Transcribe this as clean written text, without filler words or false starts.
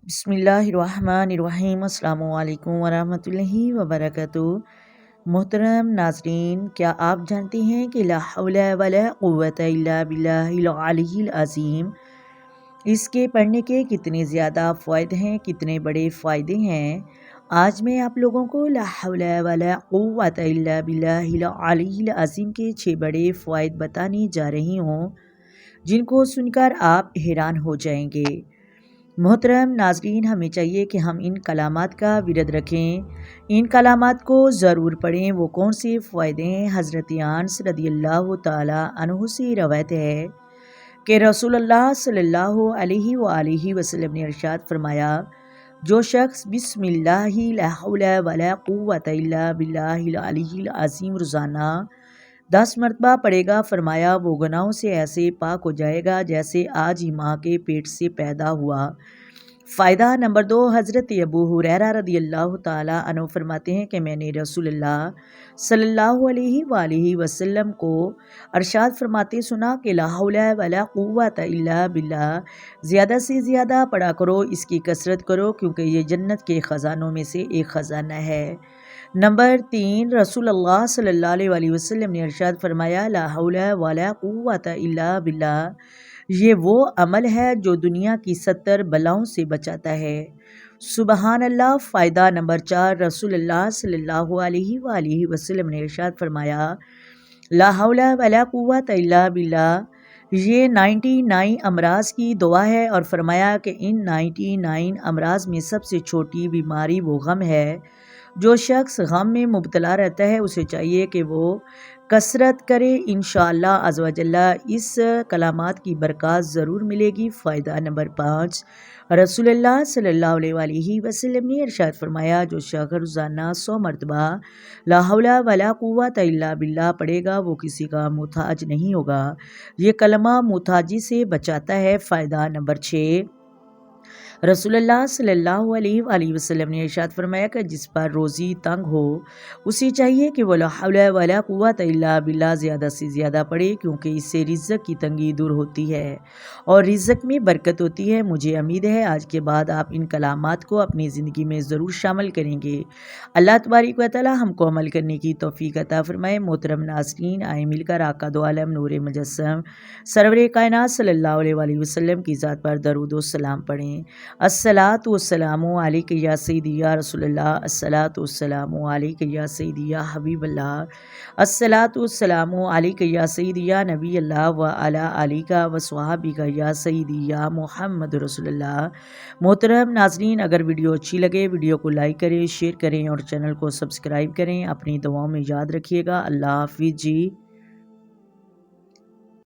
بسم اللہ الرحمن الرحیم۔ السلام علیکم ورحمۃ اللہ وبرکاتہ۔ محترم ناظرین، کیا آپ جانتے ہیں کہ لا حول ولا قوت الا باللہ العلی العظیم، اس کے پڑھنے کے کتنے زیادہ فوائد ہیں، کتنے بڑے فائدے ہیں؟ آج میں آپ لوگوں کو لا حول ولا قوت الا باللہ العلی العظیم کے 6 بڑے فوائد بتانے جا رہی ہوں، جن کو سن کر آپ حیران ہو جائیں گے۔ محترم ناظرین، ہمیں چاہیے کہ ہم ان کلمات کا ورد رکھیں، ان کلمات کو ضرور پڑھیں۔ وہ کون سے فائدے ہیں؟ حضرت انس رضی اللہ تعالی عنہ سے روایت ہے کہ رسول اللہ صلی اللہ علیہ وآلہ وسلم نے ارشاد فرمایا، جو شخص بسم اللہ لا حول ولا قوت الا باللہ العلی العظیم روزانہ 10 مرتبہ پڑھے گا، فرمایا وہ گناہوں سے ایسے پاک ہو جائے گا جیسے آج ہی ماں کے پیٹ سے پیدا ہوا۔ فائدہ نمبر 2، حضرت ابو ہریرہ رضی اللہ تعالی عنہ فرماتے ہیں کہ میں نے رسول اللہ صلی اللہ علیہ وآلہ وسلم کو ارشاد فرماتے سنا کہ لا حول ولا قوت الا باللہ زیادہ سے زیادہ پڑھا کرو، اس کی کثرت کرو، کیونکہ یہ جنت کے خزانوں میں سے ایک خزانہ ہے۔ نمبر 3، رسول اللہ صلی اللہ علیہ وآلہ وسلم نے ارشاد فرمایا، لا حول ولا قوت الا باللہ، یہ وہ عمل ہے جو دنیا کی 70 بلاؤں سے بچاتا ہے۔ سبحان اللہ۔ فائدہ نمبر 4، رسول اللہ صلی اللہ علیہ وآلہ وسلم نے ارشاد فرمایا، لا حول ولا قوت الا باللہ، یہ 99 امراض کی دعا ہے، اور فرمایا کہ ان 99 امراض میں سب سے چھوٹی بیماری وہ غم ہے۔ جو شخص غم میں مبتلا رہتا ہے اسے چاہیے کہ وہ کثرت کرے، انشاءاللہ عز و جل اس کلمات کی برکات ضرور ملے گی۔ فائدہ نمبر 5، رسول اللہ صلی اللہ علیہ وآلہ وسلم نے ارشاد فرمایا، جو شخص روزانہ 100 مرتبہ لا حول ولا قوت الا باللہ پڑھے گا وہ کسی کا محتاج نہیں ہوگا۔ یہ کلمہ محتاجی سے بچاتا ہے۔ فائدہ نمبر 6، رسول اللہ صلی اللہ علیہ وآلہ وسلم نے ارشاد فرمایا کہ جس پر روزی تنگ ہو اسے چاہیے کہ وہ لا حول ولا قوت الا باللہ زیادہ سے زیادہ پڑھے، کیونکہ اس سے رزق کی تنگی دور ہوتی ہے اور رزق میں برکت ہوتی ہے۔ مجھے امید ہے آج کے بعد آپ ان کلمات کو اپنی زندگی میں ضرور شامل کریں گے۔ اللہ تبارک و تعالی ہم کو عمل کرنے کی توفیق عطا فرمائے۔ محترم ناظرین، آئیں مل کر آقا دو عالم نور مجسم سرور کائنات صلی اللہ علیہ وآلہ وسلم کی ذات پر درود و سلام پڑھیں۔ الصلاۃ والسلام علیک یا سیدی یا رسول اللہ، الصلاۃ والسلام علیک یا سیدی یا حبیب اللہ، الصلاۃ والسلام علیک یا سیدی یا نبی اللہ وعلی آلک وصحبہ یا سیدی یا محمد رسول اللہ۔ محترم ناظرین، اگر ویڈیو اچھی لگے ویڈیو کو لائک کریں، شیئر کریں اور چینل کو سبسکرائب کریں۔ اپنی دعاؤں میں یاد رکھیے گا۔ اللہ حافظ جی۔